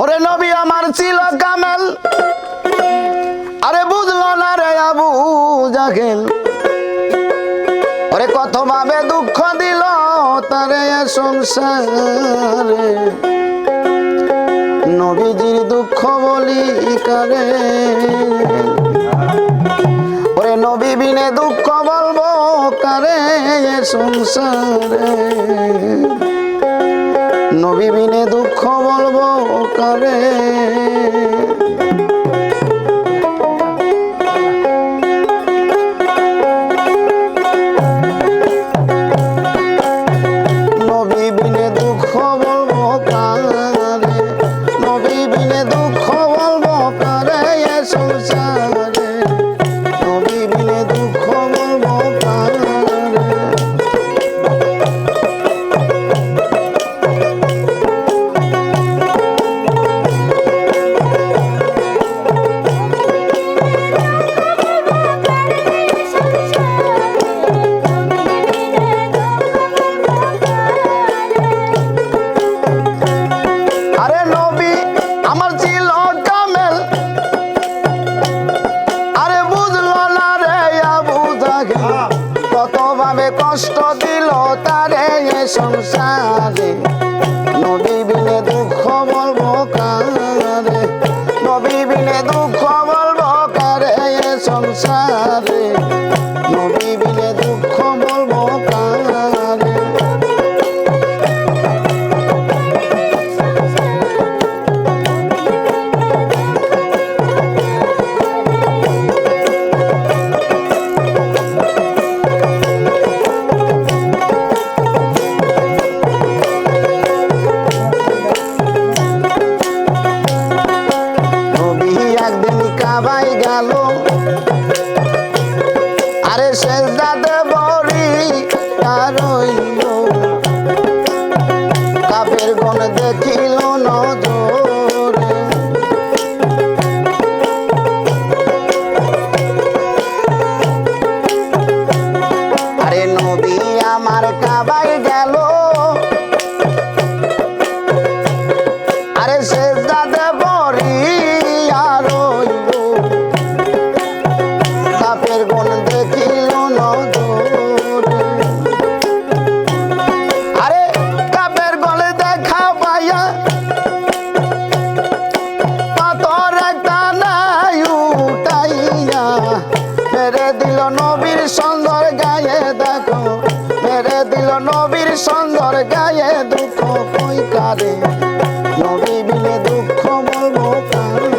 ওরে নবী আমার ছিল কামেল, আরে বুঝলো না রে আবু জাহেল। ওরে কত ভাবে দুঃখ দিল তারে সংসারে, নবীজির দুঃখ বলি কারে। ওরে নবী বিনে দুঃখ বলবো কারে সংসারে, নবী বিনে দুঃখ বলবো কারে। নবী বিনে দুঃখ বলবো কারে, নবী বিনে দুঃখ বলবো কারে সংসারে, নবী বিনে দুঃখ বলবো কারে। কষ্ট দিল তারে সংসারে, নবী বিনে দুঃখ বলবো কারে, নবী বিনে দুঃখ বলবো কারে সংসারে, নবী বিনে দুঃখ বলবো কারে। কাবাই গেল, আরে সেজদাতে বড়ি কারইল, কাফের গণ দেখিল নজরে। আরে নবী আমার কাবাই গেল, আরে সেজদাতে বড়ি গুণ দেখিল নজরে। আরে কাপের গলে দেখা পাইয়া পাথর একটা নাই উঠাইয়া মেরে দিল নবীর সুন্দর গায়ে, দেখো মেরে দিল নবীর সুন্দর গায়ে দুঃখ কই কারে, নবী বিনে দুঃখ বলবো কারে।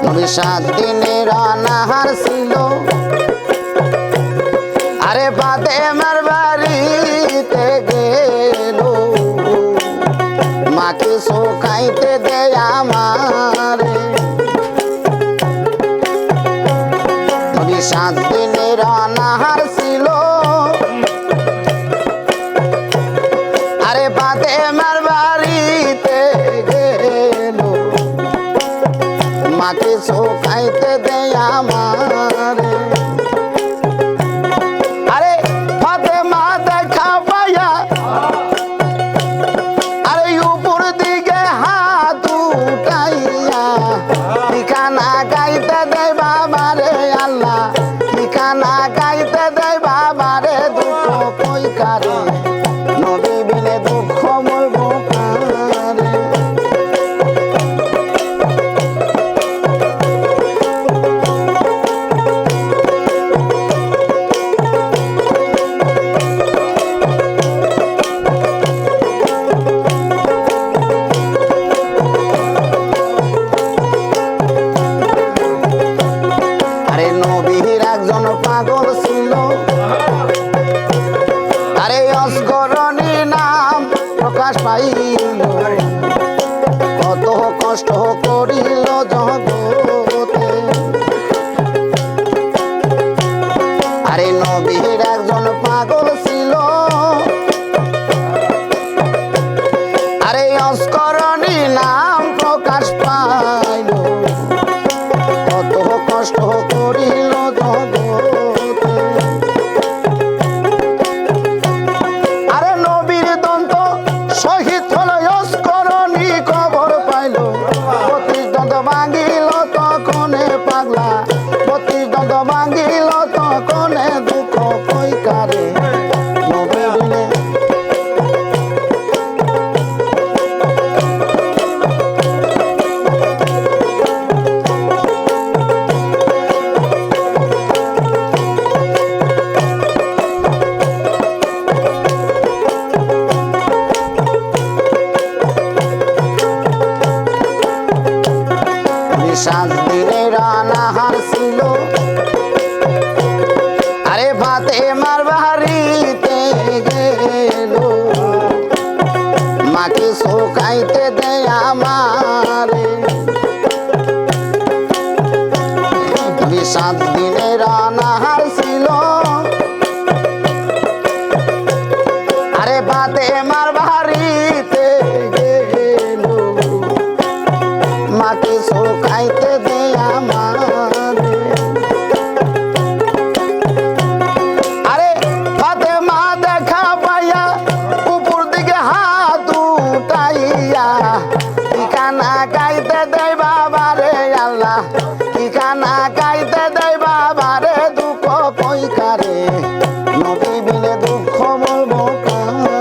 নবী 7 দিনের অনাহার ছিল, আরে ফাতেমার বাড়িতে গেল, মাকে খাইতে দেয় আমারে। নবী 7 দিনের অনাহার ছিল, আরে ফাতেমার বাড়িতে গেল, মাকে খাইতে দেয় আমারে। আরে ফাতেমা দেখা পাইয়া আরে উপর দিকে হাত উঠাইয়া ঠিকানা গাইতে দেয় বাবারে, আল্লাহ ঠিকানা গাইতে দেয় বাবারে, দুঃখ কই কারে, নবী বিনে দুঃখ বলবো কারে। পাগল ছিল, আরে অস্করণী নাম প্রকাশ পাইল, কত কষ্ট করিল জগতে। আরে নবীর একজন পাগল ছিল, ছিল আরে অস্করণী নাম প্রকাশ পাইল কত কষ্ট করিল জগতে আরে নবীর দন্ত শহীদ হল অস্করণী খবর পাইল 32 দন্ত ভাঙিল তখনে পাগলা 32 দন্ত ভাঙিল তখনে দুঃখ কইকারে নবী বিনে সাত দিনের অনাহার ছিল আরে ফাতেমার বাড়িতে গেল মাকে শুকাইতে দেয় আমারে 7 দিনের অনাহার ছিল আরে ফাতেমার বাড়িতে গেল মাকে শুকাইতে দেয় আমারে আরে ফাতেমা দেখা পাইয়া উপর দিকে হাত উঠাইয়া ঠিকানা গাইতে দেয় বাবারে আল্লাহ ঠিকানা গাইতে দেয় বাবারে দুঃখ কইকারে নবী বিনে দুঃখ বলবো কারে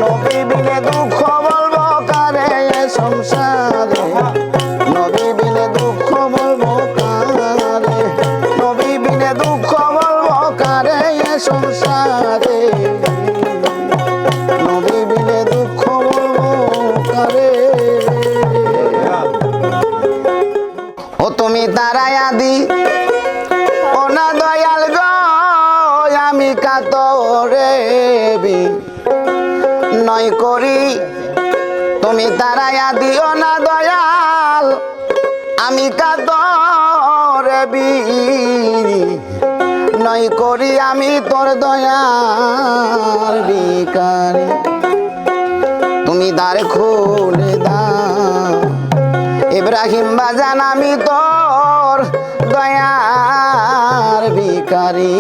নবী বিনে দুঃখ বলবো কারে এ সংসারে নবী বিনে দুঃখ বলবো কারে নবী বিনে দুঃখ বলবো কারে এ সংসারে নবী বিনে দুঃখ বলবো কারে ও তুমি তারাই আদি ও না দয়াল গো আমি কাতরে নয় করি তুমি তারাইয়া দিও না দয়াল আমি কাতরে নয় করি আমি তোর দয়ার ভিখারি তুমি দ্বার খুলে দাও ইব্রাহিম বাজান আমি তোর দয়ার ভিখারি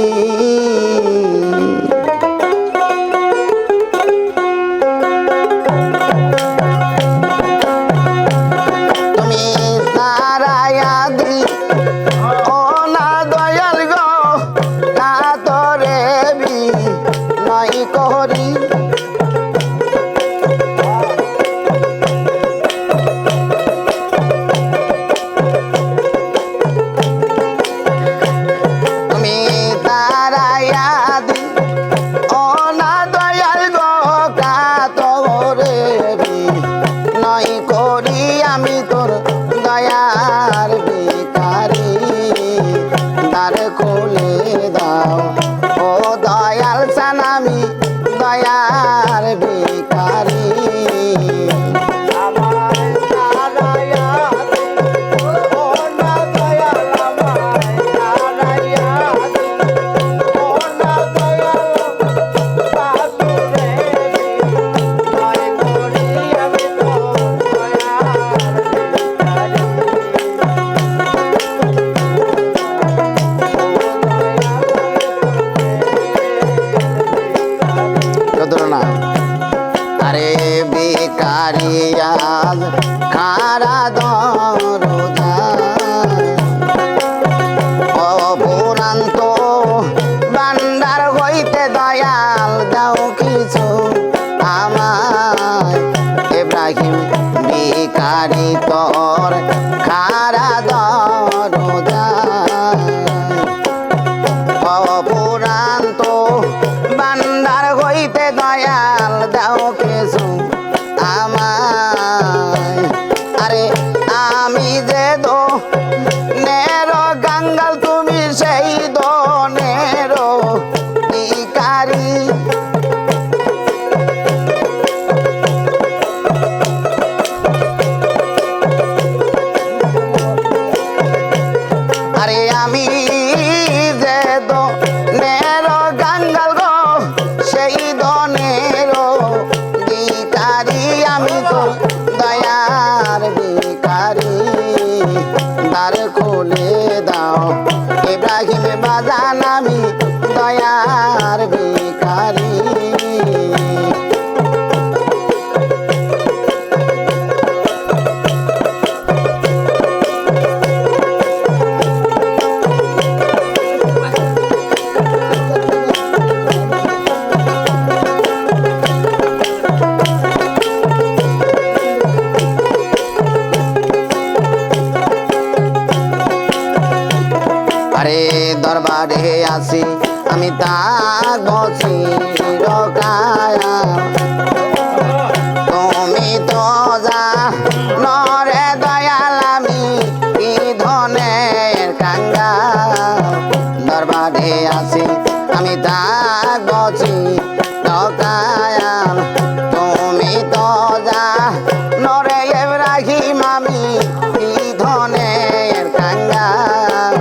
আমি তোর দয়ার ভিখারি দ্বার খুলে দাও ও দয়াল চান আমি দয়ার ভিখারি আরে ভিখারিয়াল খারা দরজা অপুরান্ত ভান্ডার হইতে দয়াল দাও কিছু আমায় ইব্রাহিম ভিখারি তোর খারা দরজা অপুরান্ত ভান্ডার হইতে দয়াল দাও কিছু আমায় আরে আমি যে দো নের গাঙ্গাল তুমি সেই দো নের দয়ার ভিখারি। আরে দরবারে আসি আমি থাকবো চিরকাল, তুমি তো জানরে দয়াল আমি কি ধনের কাঙ্গাল। দরবারে আসি আমি থাকবো চিরকাল, তুমি তো জানরে ইব্রাহিম আমি কি ধনের কাঙ্গাল।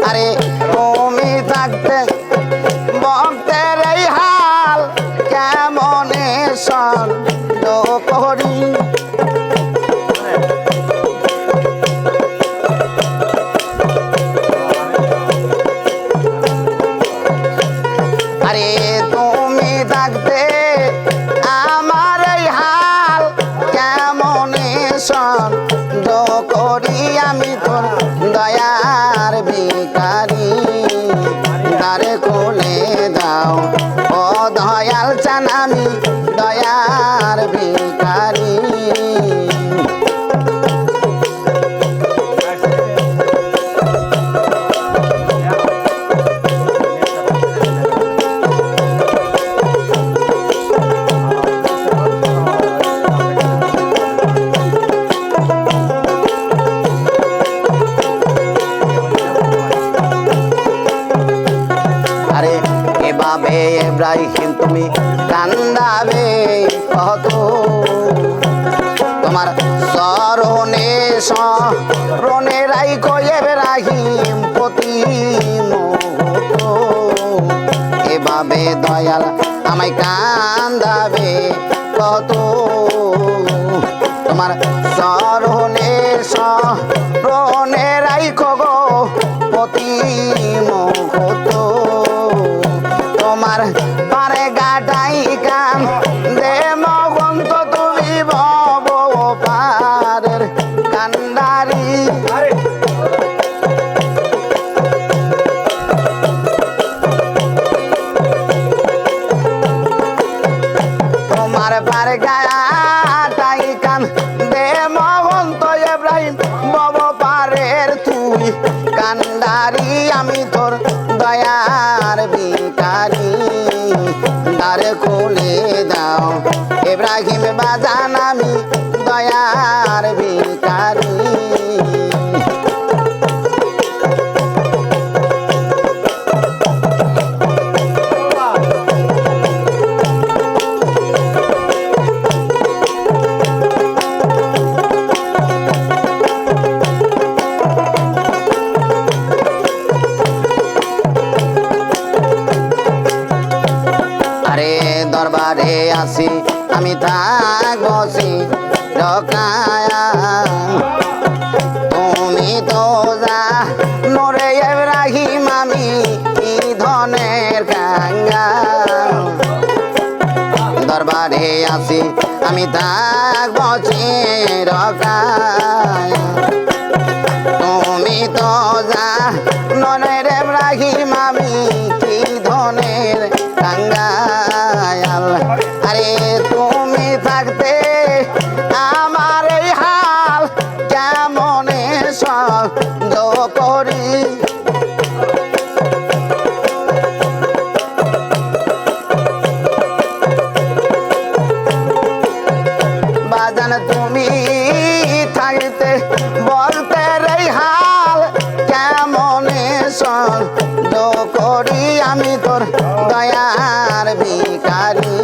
আরে তুমি থাকতে ভক্তের এই হাল কেমনে সহ্য করি। আরে তুমি থাকতে আমার এই হাল কেমনে সহ্য করি। আমি তোর দয়ার ভিখারি, দ্বারে খুলে দাও ও দয়াল চান আমি দয়ার ভিখারি। আরে এভাবে ইব্রাহিম তুমি কান্দাবে কত, তোমার স্মরণে স্মরণে রাইখো ইব্রাহিম প্রতি মুহূর্ত। এভাবে দয়াল আমায় কান্দাবে কত, তোমার স্মরণে স্মরণে রাইখো গো প্রতি মুহূর্ত। তোমার পারে গাটাই কান দে মগন্ত তুমি ভব পারের কান্ডারি। তোমার পারে গাটাই কান দে মগন্ত ইব্রাহিম ভব পারের তুই কান্ডারি। আমি তোর দয়ার ভিখারি, দ্বারে খুলে দাও ইব্রাহিম বাজান আমি দয়ার ভিখারি। আরে দরবারে আসি আমি থাকবো চিরকাল, তুমি তো জানরে ইব্রাহিম আমি কি ধনের কাঙ্গাল। দরবারে আসি আমি থাকবো চিরকাল, তুমি তো জানরে ইব্রাহিম আমি কি ধনের কাঙ্গাল। আরে তুমি থাকতে আমার এই হাল কেমনে সহ্য করি। বাজান তুমি থাকতে বলতে এই হাল কেমনে সহ্য করি। আমি তোর দয়ার ভিখারি,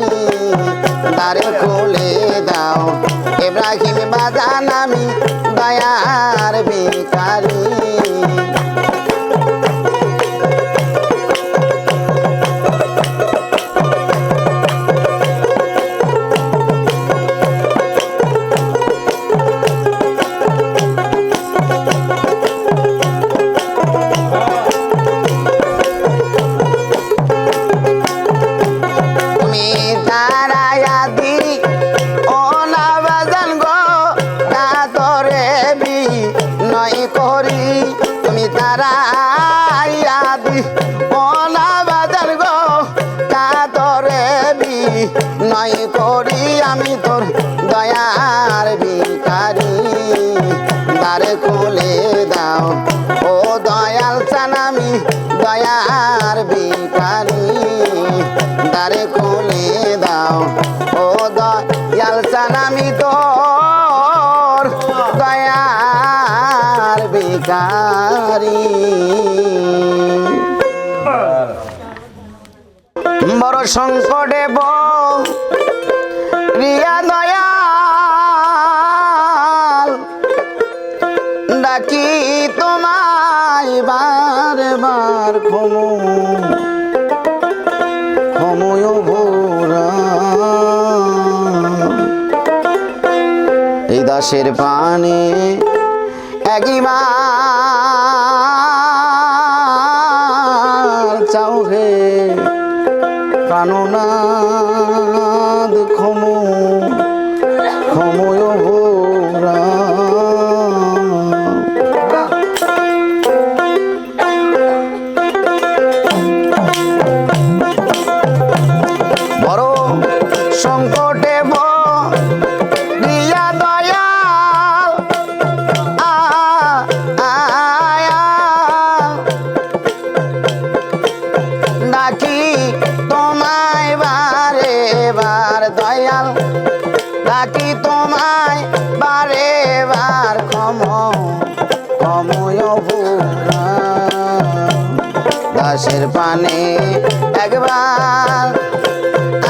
দ্বারে খুলে দাও ইব্রাহিম বাজান আমি দয়ার ভিখারি। বড় সংকটে রিয়া দয়াল ডাকি তোমায় বার বার ক্ষময় ভোরা এই দাসের পানে একবার চাও হে প্রাণনাদ ক্ষময় ভোরা বড় সংকটে রিয়া দয়াল ডাকি তোমায় বারে বার দয়াল ডাকি তোমায় বারে বার ক্ষময় ভোরা দাসের পানে একবার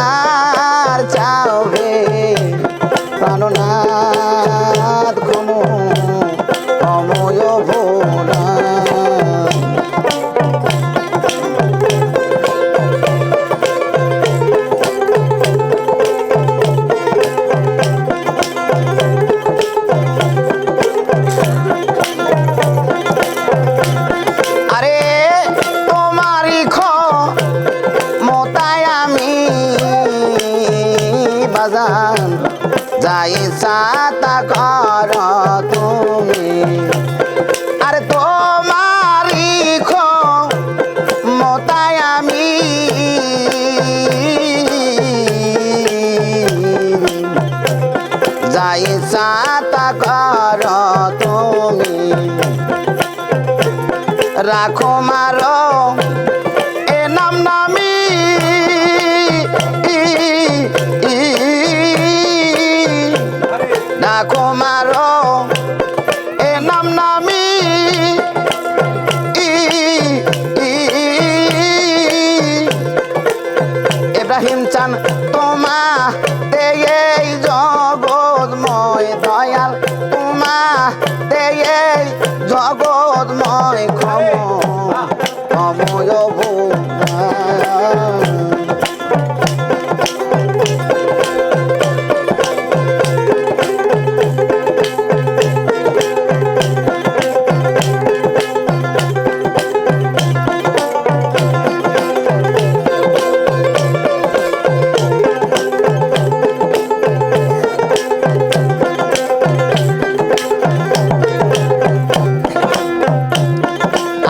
আর চাও হে প্রাণনাথ ক্ষময় ভোরা আরে তোমারই ক্ষমতায় আমি বাজান যাই সাতা কর তুমি আরে তোমারই ক্ষমতায় আমি যাই সাতা কর তুমি রাখো মারো এ নাম নামি রাখো মারো এ নাম নামি ইব্রাহিম চান তোমা এই জগৎময় দয়াল তোমা এই জগৎময় ক্ষময় ভোরা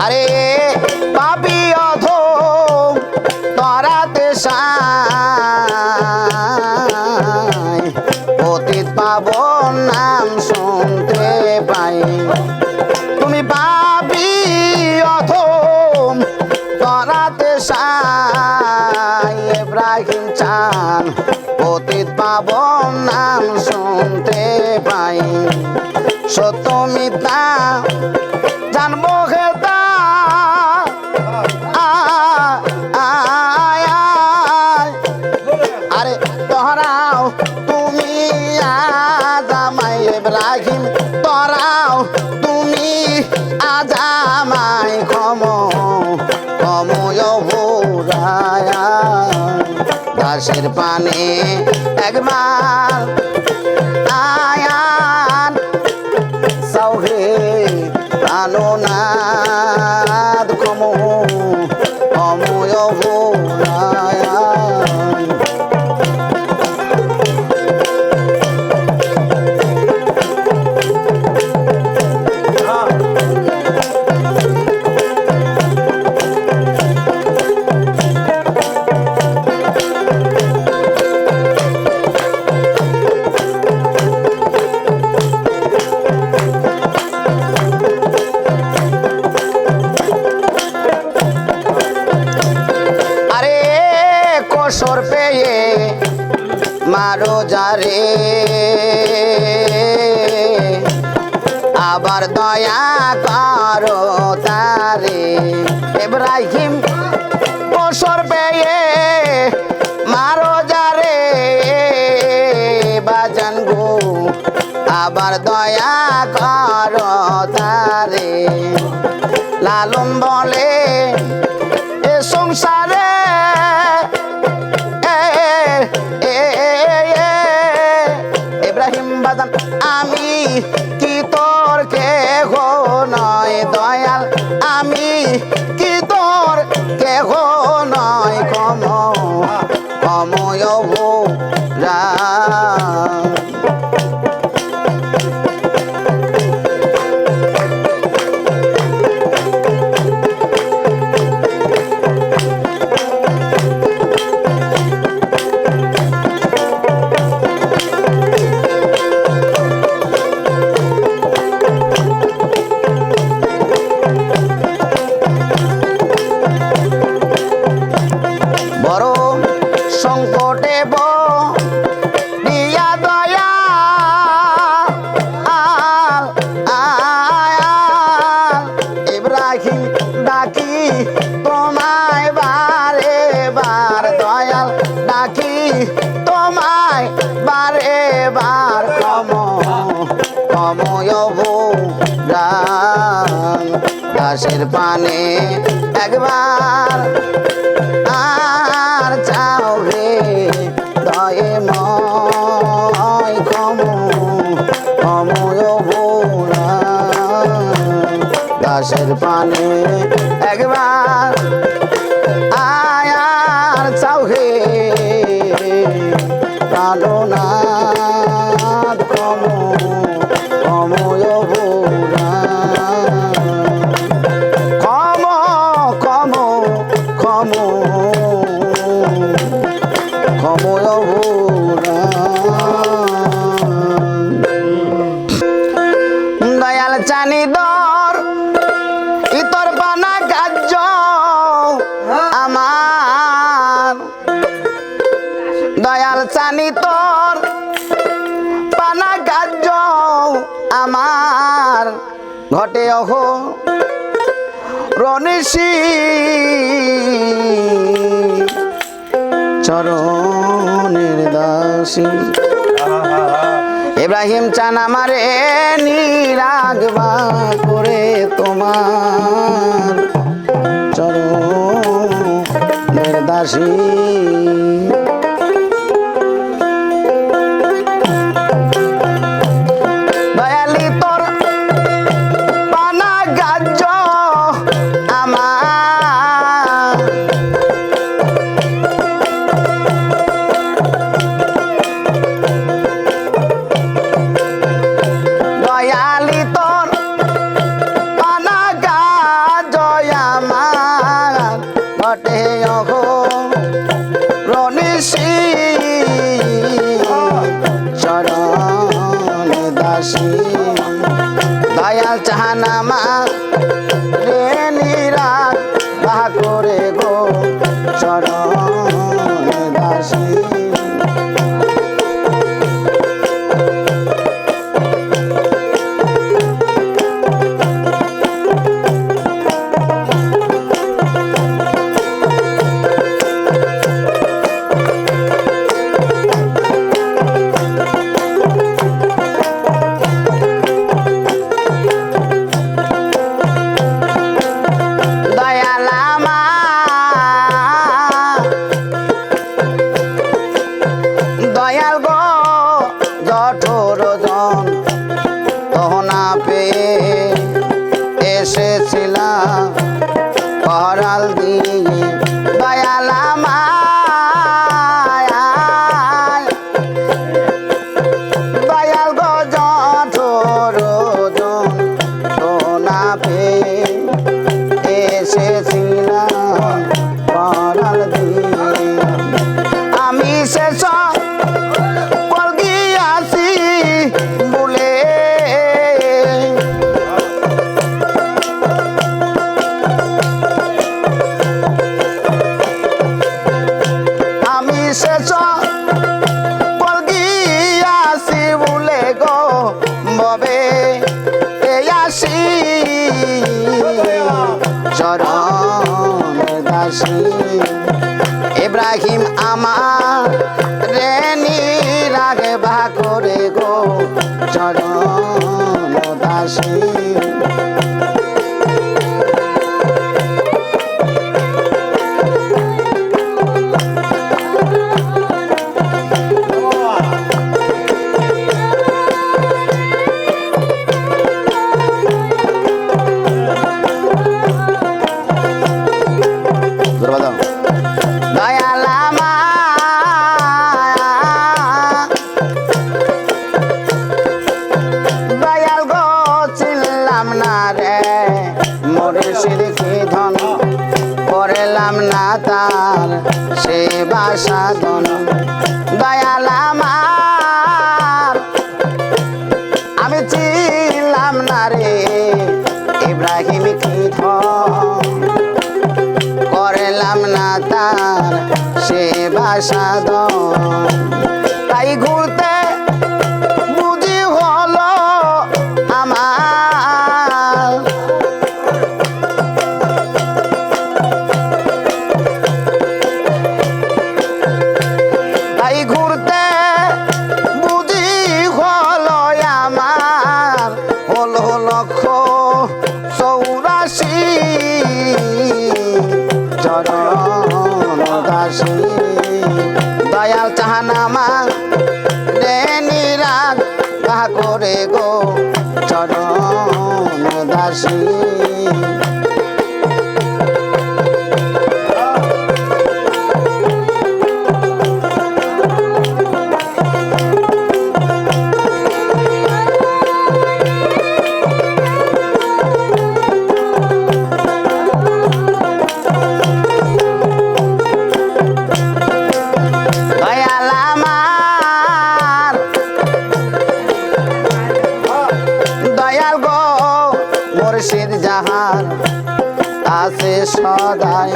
আরে পাপি অধম তরাতে সাই পতিত পাবন নাম শুনতে পাই তুমি পাপি অধম তরাতে সাই ইব্রাহিম চান পতিত পাবন নাম শুনতে পাই সত্য মিথ্যা জানবো হেতা আরে তোরাও তুমি আজামাই ইব্রাহিম তোরাও তুমি আজামাই ক্ষময় ভোরা দাসের পানে একবার আয়ান সৌহে প্রাণনাথ ক্ষময় ভোরা অবসর পেয়ে মারো যারে আবার দয়া করো তারে। ইব্রাহিম অবসর পেয়ে দয়া করো তারে লালন বলে এ সংসারে ইব্রাহিম বাদান আমি কি তোর কেহ নয় দয়াল আমি কি তোর কেহ নয় কময় ভোরা বড় সংকটে দিয়া দয়া ইব্রাহিম ডাকি তোমায় বারে বার দয়াল ডাকি তোমায় বারে বার কময় দাসের পানে একবার আর চাও রে দয়ে ময় কময় ভোলা দাসের পানে একবার আয়ার চাও হে প্রাণনাথ কময় ভোলা কময় ভোলা দয়াল চানি দর ইতর বানা কার্য আমার দয়াল চানি তোর পানা কার্য আমার ঘটে অহ রনিশি চরণের দাসী ইব্রাহিম চান আমারে নিরাগবা করে তোমার চরণের দাসী দয়ালি তোর পানা গাজ্য আমার দয়ালি তোর পানা গাজ্য আমার ঘটে অঘো রনিশি চরণ দাসী দয়াল চাহানামা রে নিরাগ বা করে গো চরণ দাসী দয়াল গো জঠোর জন তহনা পেয়ে এসেছিলাম পহরাল দিয়ে দয়াল দয়াল গো জঠোর জন তহনা পেয়ে এসেছিলাম পহরাল দিয়ে আমি শেষ শেষ পলগিয়াছি বলে গো ববে আসি চরণ দাসী ইব্রাহিম আমার রে নিরাগ বা করে গো চরণ দাসী তার সেবা সাধন দয়াল আমার আমি ছিলাম না রে ইব্রাহিম কি করলাম না তার সেবা সাধন তাই ঘুরতে বুঝি হলো আমার দয়াল চাহানামা রে নিরাগ কাহা করে গো চরণ দাসী মুর্শিদ জাহান আছে সদাই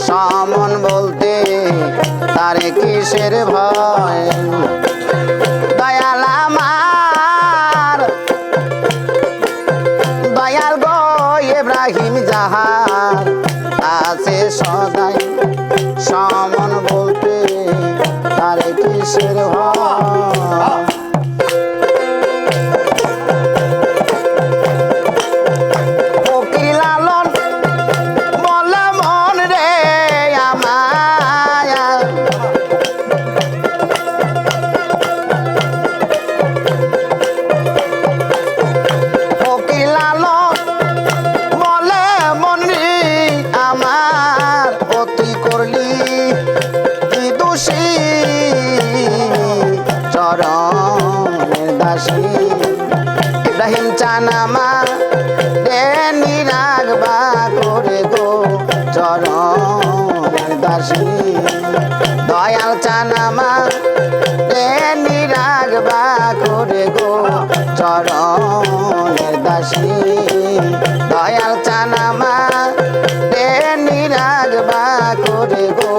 সামন বলতে তার কিসের ভয় দয়াল আমার দয়াল গো ইব্রাহিম জাহান আছে সদাই সামন বলতে তার কিসের ভয় ইব্রাহিম চানামা রে নিরাগ বা করে গো চরণ দাসী দয়াল চানামা রে নিরাগ বা করে গো চরণ দাসী দয়াল চানামা রে নিরাগ বা করে গো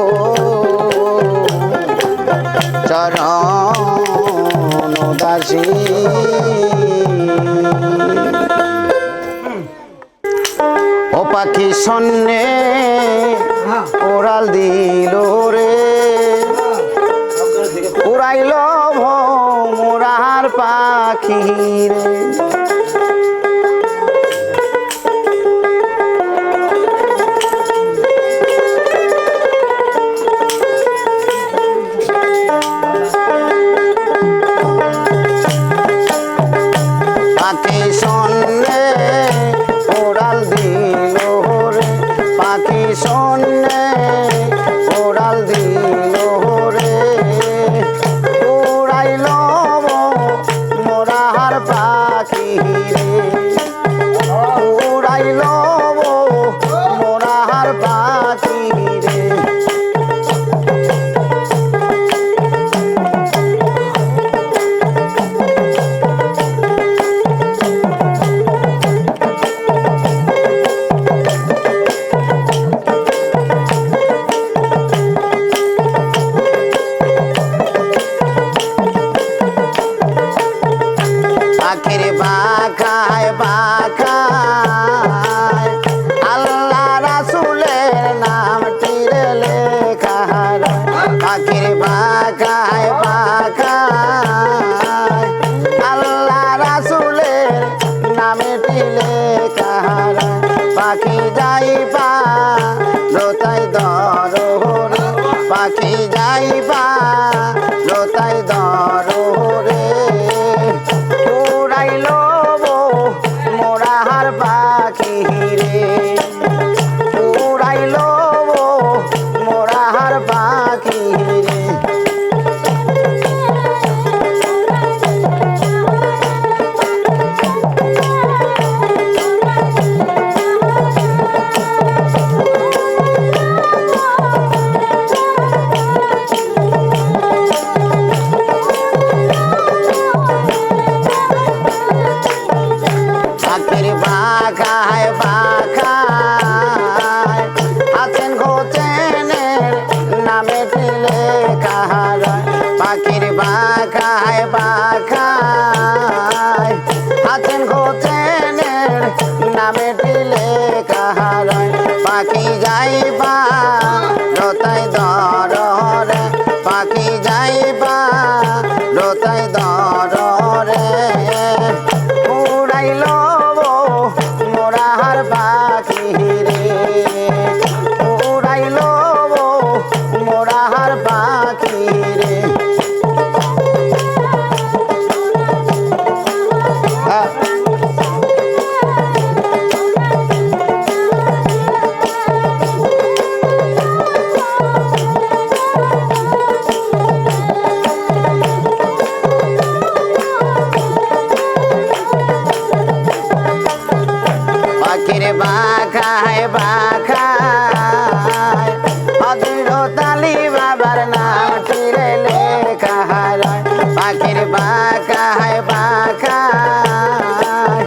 চরণ দাসী ও পাখি সন্নে ওরাল দিল রে উড়াইল মোরার পাখি রে পাখি সন্নে ওরাল দিল রে পাখি সন্নে ওরাল দিল রে উড়াইল মোরার পাখি রে উড়াইল মোরার পাখি রে যাইবা রতাই দরে পাখি যাইবা রতাই দরে উড়াইল মোরাহার পাখি রে উড়াইল মোরাহার পাখি রে পাখির বাখায় বাখায় অদৃঢ় তালি বাবার নাম টিরে লেখা হারায় পাখির বাখায় বাখায়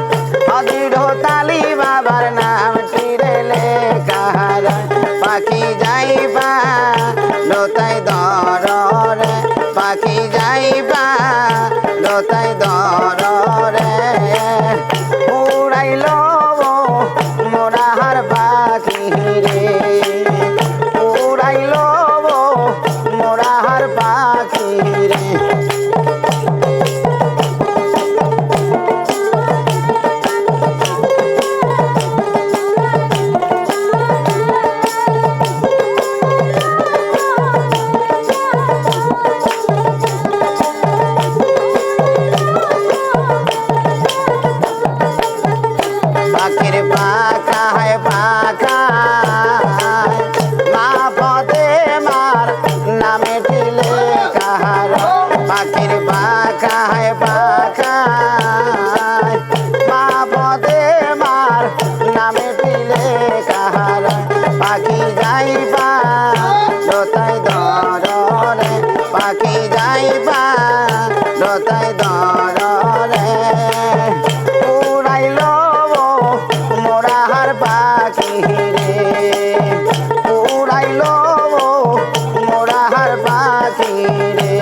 অদৃঢ় তালি বাবার নাম টিরে লেখা হারায় পাখি যাইবা লতাই দরে পাখি যাইবা লতাই দরে উড়াইল মোরাহার পাখি রে উড়াইল মোরাহার পাখি রে পাখির পাখায় পাখায় মা পদে মার নামে টিলে কাহার পাখির পাখায় পাখায় মা পদে মার নামে টিলে কাহার পাখি যাইবা লতাই দরে পাখি যাইবা লতাই দরে উড়াইল মোরাহার পাখি রে উড়াইল মোরাহার পাখি রে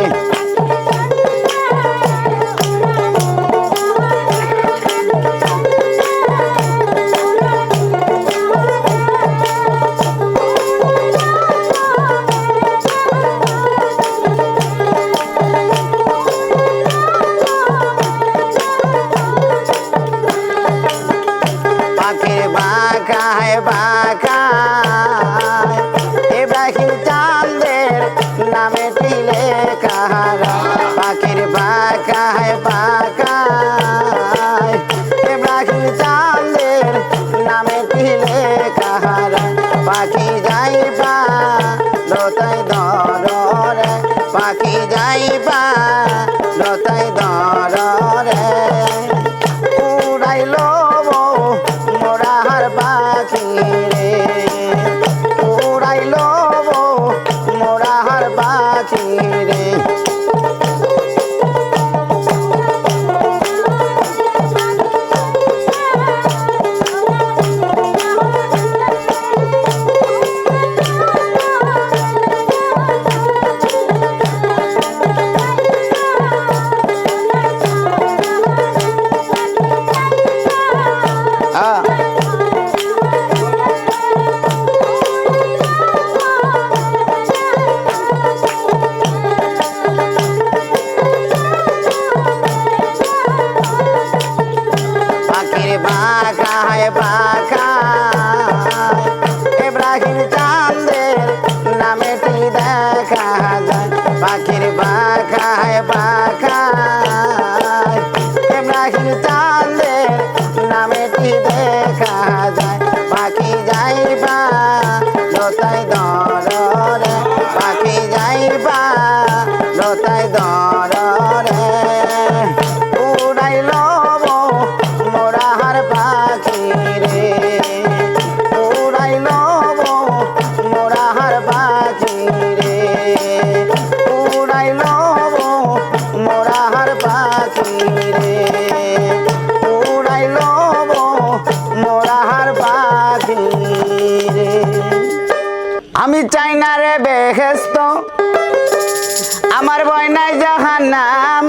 পাখির বাখায় বাখায় ইব্রাহিম চাঁদের নামে টিলে কাহারা পাখির বাখায় বাখায় ইব্রাহিম চাঁদের নামে টিলে কাহারা পাখি যাইবা লতাই দরে পাখি যাইবা লতাই দরে উড়াইল মোরাহার পাখি রে উড়াইল মোরাহার পাখি রে পাখির বাখায় বাখায় ইব্রাহিম চাঁদের নামেটি দেখা যায় পাখির বাখায় বাখায় ইব্রাহিম চাঁদের নামেটি দেখা যায় পাখি যাইবা লতাই দরে পাখি যাইবা লতাই দরে উড়াইল মোরাহার পাখি রে উড়াইল মোরাহার পাখি রে উড়াইল মোরাহার পাখি রে উড়াইল মোরাহার পাখি রে আমি চাই না রে বেহেস্ত আমার ভয় নাই জাহান্নাম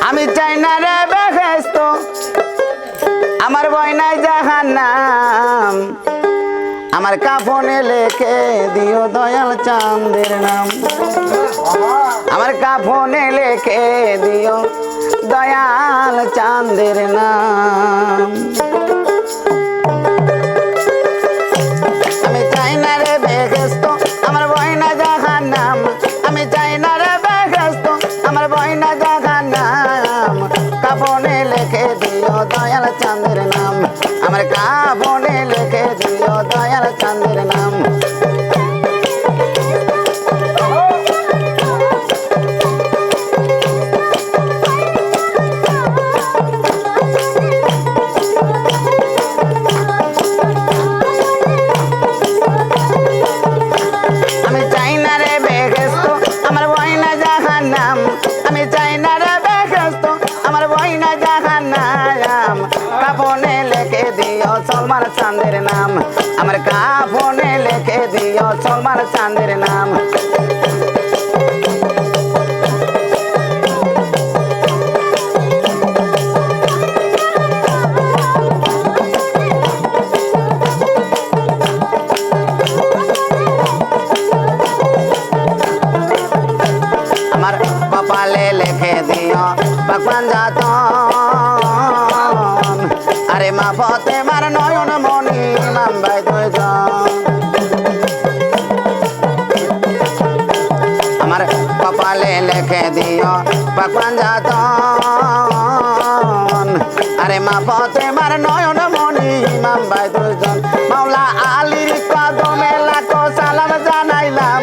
আমি চাই না রে বেহেস্ত আমার ভয় নাই জাহান্নাম আমার কাফনে লেখে দিও দয়াল চাঁদের নাম আমার কাফনে লেখে দিও দয়াল চাঁদের নাম আমি চাই না রে বেহেশত আমার বয়না জাহান্নাম আমি চাই না রে বেহেশত আমার বয়না জাহান্নাম কাফনে লেখে দিও দয়াল চাঁদের নাম আমার কাফনে লেখে দিও দয়াল চাঁদের নাম আমি চাই না রে বেহেশত আমার বয়না জাহান্নাম আমি চাই না রে বেহেশত আমার বয়না জাহান্নাম কাফনে লেখে দিও সলমান চাঁদের নাম আমার কাফনে লেখে দিও সলমান চাঁদের নাম আমার কপালে লেখে দিও ভগবান যাতন আরে মা পথে মার নয়ন মনি নাম্বাই দুইজন আমার কপালে লেখে দিও ভগবান যাতন আরে মা পথে মার নয়ন মনি নাম্বাই দুইজন মাওলা আলীর কদমে লাখো সালাম জানাইলাম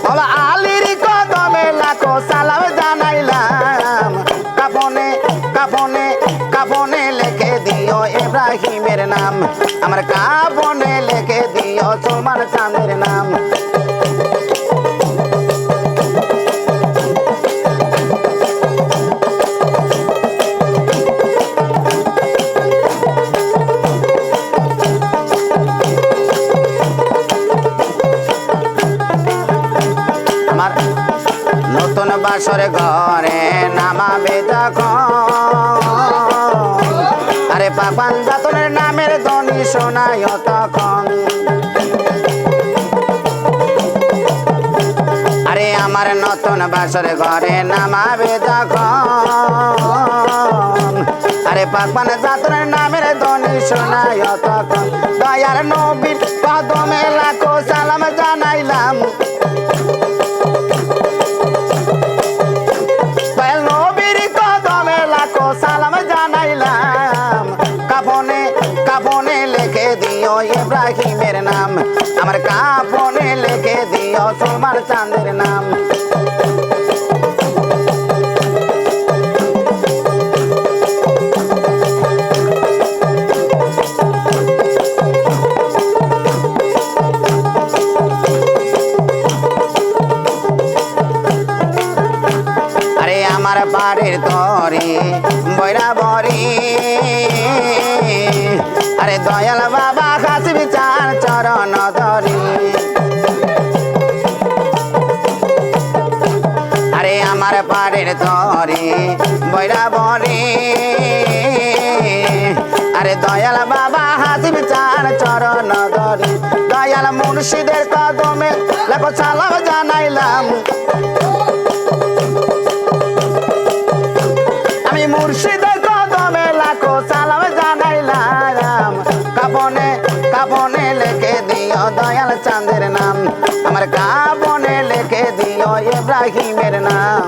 মাওলা আলীর কদমে লাখো সালাম জানাইলাম কাফনে কাফনে কাফনে লেখে দিও ইব্রাহিমের নাম আমার কাফনে লেখে দিও সলমান চাঁদের নাম আমার নতুন বাসর ঘরে নামাবে যখন আরে পাপান জাতনের নামের ধ্বনি শোনায় তখন আরে আমার নতুন বাসর ঘরে নামাবে যখন আরে পাপান জাতনের নামের ধ্বনি শোনায় তখন দয়ার নবীর কদমে লাখো সালাম জানাইলাম দয়াল নবীর কদমে লাখো সালাম জানাইলাম কাফনে কাফনে লেখে দিও ইব্রাহিমের নাম আমার কাফনে লেখে দিও সলমান চাঁদের নাম আরে আমার বাড়ির তরি বৈরাবরি আরে দয়াল বাবা খাস বিচার চরণ ধরি আরে আমার বাড়ির তরি বৈরাবরি আরে দয়াল বাবা হাত বিচার চরণ ধরি দয়াল মুর্শিদের কদমে লাখো সালাম জানাইলাম আমি মুর্শিদের কদমে লাখো সালাম জানাইলাম কাফনে কাফনে লেখে দিও দয়াল চাঁদের নাম আমার কাফনে লেখে দিও ইব্রাহিমের নাম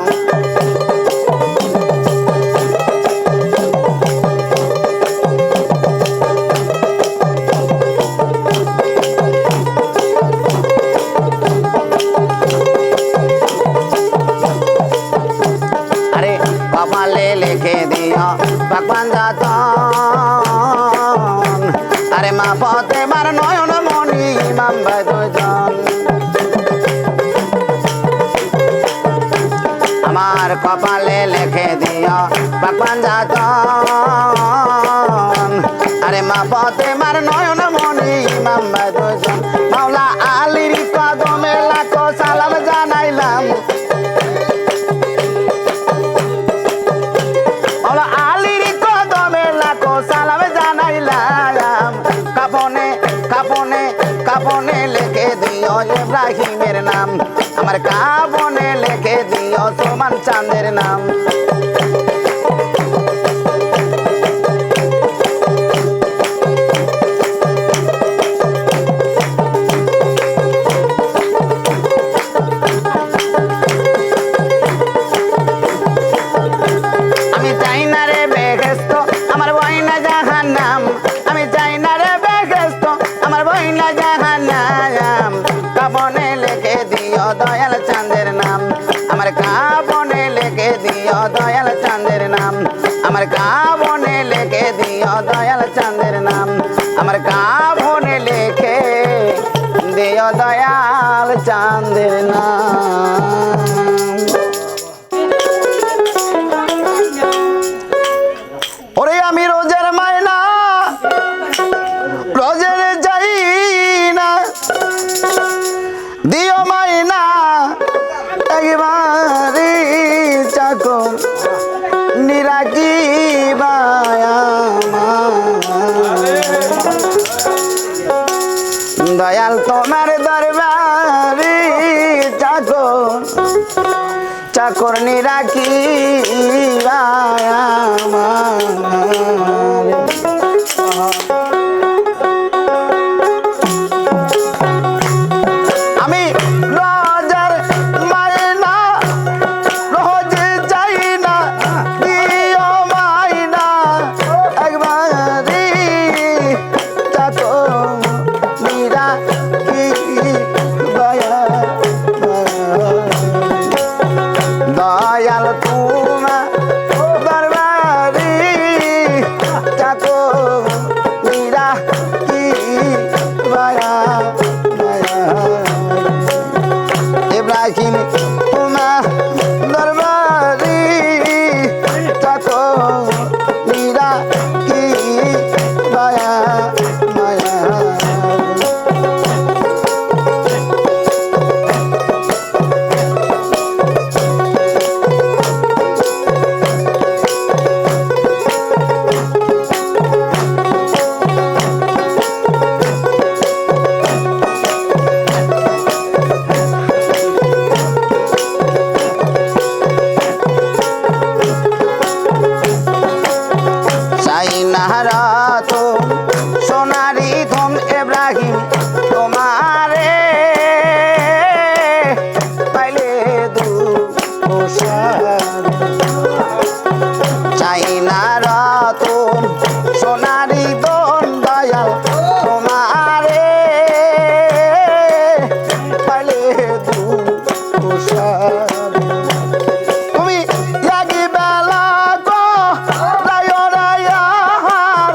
আরে কপালে লেখে দিও ভগবান যাতন আরে মা পথে মার নয়ন মনি ইমাম ভাই দুজন আমার কপালে লেখে দিও ভগবান যাতন আরে মা পথে মার নয়ন মনি ইমাম ভাই দুজন মাওলা আলীর কদমে লাখো সালাম জানাইলাম মাওলা আলীর কদমে লাখো সালাম আমার কাবনে লিখে দিও সোমান চাঁদের নাম। আমি চাই না রে বেহেশত আমার বইনা জাহান্নাম, আমি চাই না রে বেহেশত আমার বইনা জাহান্নাম। কাবনে লিখে দিও দয়াল চাঁদের নাম, আমার কাবনে লিখে দিও দয়াল চাঁদের নাম, আমার কাবনে লিখে দিও দয়াল চাঁদের নাম, আমার কাবনে লিখে দিও দয়াল চাঁদের নাম। ওরে আমি রোজের মায়না রোজের যাই না, দিও মায়না একবারে চাকর নিরাকি দয়াল তোমার দরবারে চাকর চাকর নিরাকি আমি রোজার মায়না রোজ যাই না, দিও মায়না একবারে চাকর নিরাকি দয়াল তোমার দরবারে চাকর নিরাকি ইব্রাহিম তোমার দরবারে চাকর নিরাকি সোনারি ধন ইব্রাহিম তোমারে পাইলে চাই না রতন সোনারি ধন দয়াল তোমারে পাইলে তুমি লাগি বেলা গো রায় রায়ার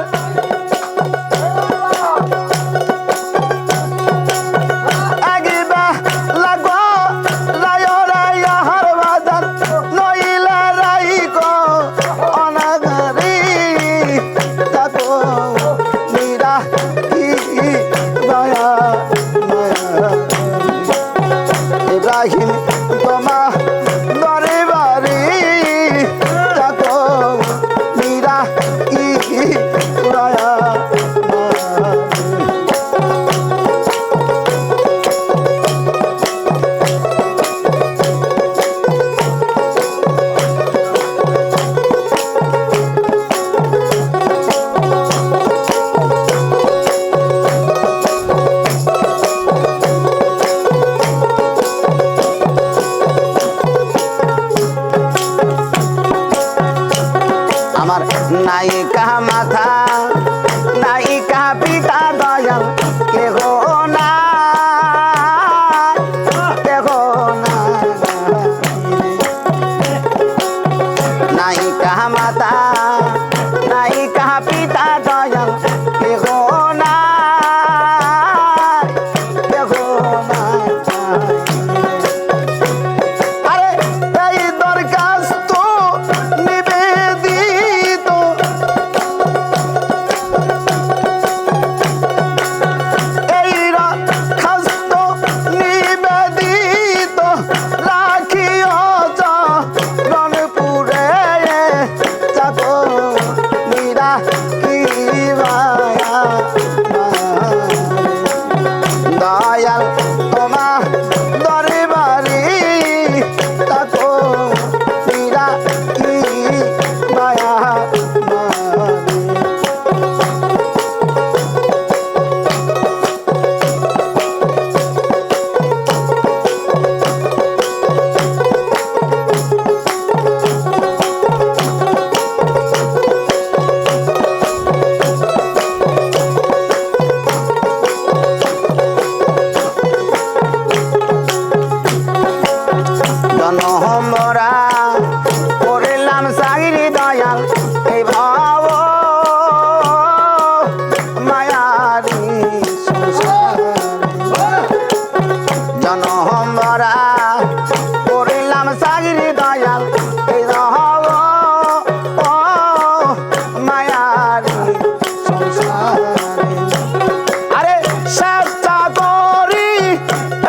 আরে চেষ্টা করি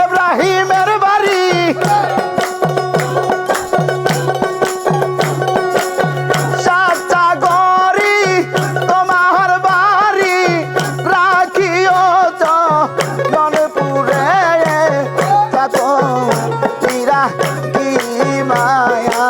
ইব্রাহিমের বাড়ি চেষ্টা করি তোমার বাড়ি রাখিও তো গণপুরে থাকো মীরা কি মায়া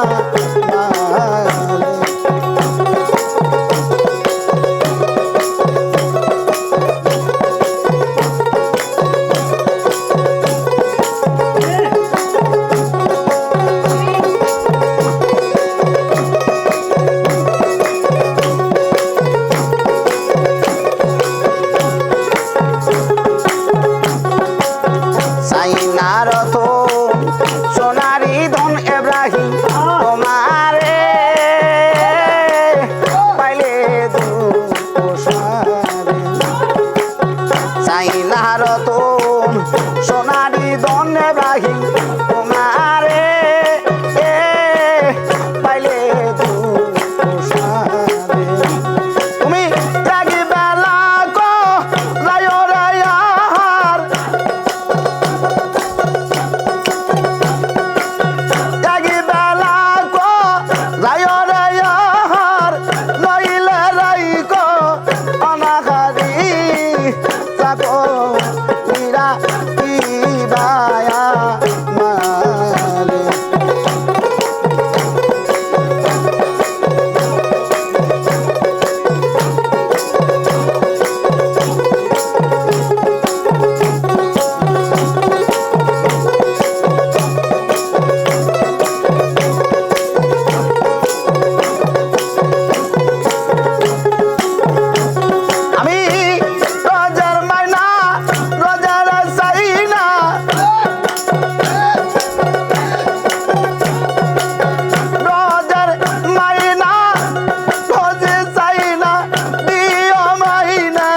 সাইনার তো সোনারি ধন ইব্রাহিম তোমারে পাইলে সাইনার তো সোনারি ধন ইব্রাহিম তোমারে পাইলে তুমি ত্যাগী বেলা কো রায় রায়ার ত্যাগী বেলা কো রায় রায়ার নইলে রাই কো অনাহারি থাকো মীরা কি বায়া মারে আমি রোজার মাইনা রোজার সাইনা রোজার মাইনা রোজে সাইনা দিও মাইনা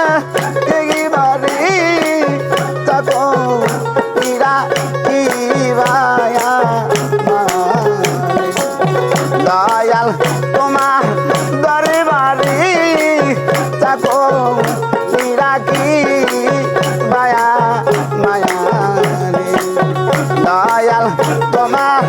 এগিবারি থাকো মীরা কি বায়া দয়াল তোমার দরবারি থাকো মীরা কি বায়া মায়া রে দয়াল তোমার